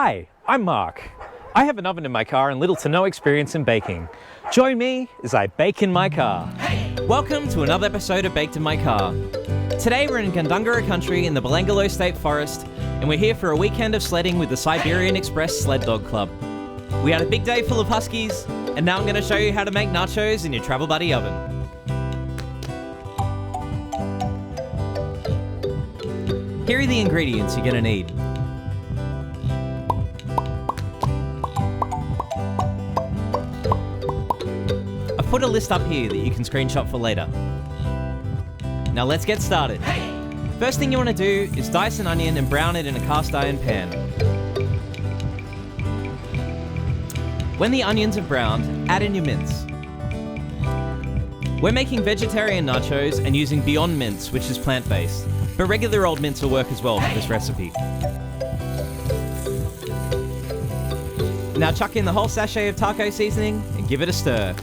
Hi, I'm Mark. I have an oven in my car and little to no experience in baking. Join me as I bake in my car. Welcome to another episode of Baked in My Car. Today we're in Gundungurra country in the Belangolo State Forest, and we're here for a weekend of sledding with the Siberian Express Sled Dog Club. We had a big day full of Huskies, and now I'm going to show you how to make nachos in your Travel Buddy oven. Here are the ingredients you're going to need. I've put a list up here that you can screenshot for later. Now let's get started. First thing you want to do is dice an onion and brown it in a cast iron pan. When the onions are browned, add in your mince. We're making vegetarian nachos and using Beyond Mince, which is plant-based, but regular old mince will work as well for this recipe. Now chuck in the whole sachet of taco seasoning and give it a stir.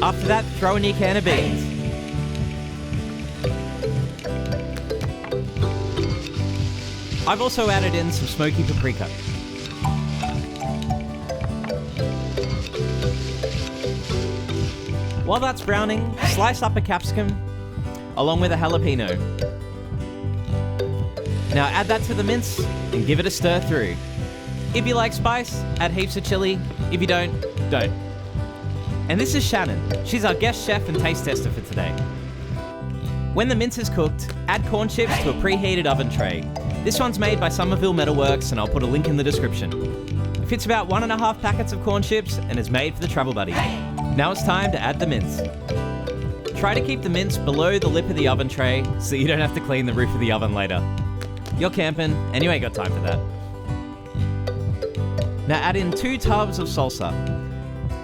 After that, throw in your can of beans. I've also added in some smoky paprika. While that's browning, slice up a capsicum along with a jalapeno. Now add that to the mince and give it a stir through. If you like spice, add heaps of chili. If you don't, don't. And this is Shannon. She's our guest chef and taste tester for today. When the mince is cooked, add corn chips to a preheated oven tray. This one's made by Somerville Metalworks, and I'll put a link in the description. It fits about 1.5 packets of corn chips and is made for the Travel Buddy. Now it's time to add the mince. Try to keep the mince below the lip of the oven tray so you don't have to clean the roof of the oven later. You're camping and you ain't got time for that. Now add in 2 tubs of salsa.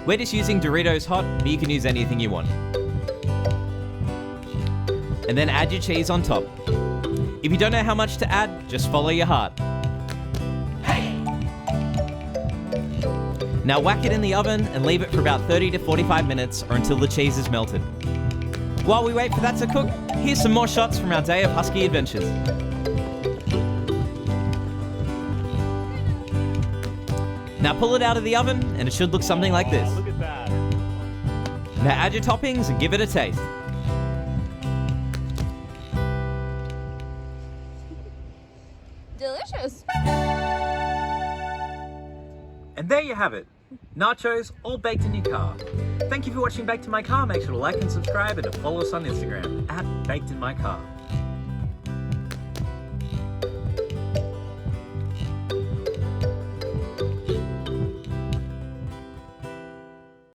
We're just using Doritos Hot, but you can use anything you want. And then add your cheese on top. If you don't know how much to add, just follow your heart. Now whack it in the oven and leave it for about 30 to 45 minutes or until the cheese is melted. While we wait for that to cook, here's some more shots from our day of Husky adventures. Now pull it out of the oven and it should look something like this. Look at that. Now add your toppings and give it a taste. Delicious. And there you have it. Nachos, all baked in your car. Thank you for watching Baked in My Car. Make sure to like and subscribe and to follow us on Instagram @BakedInMyCar.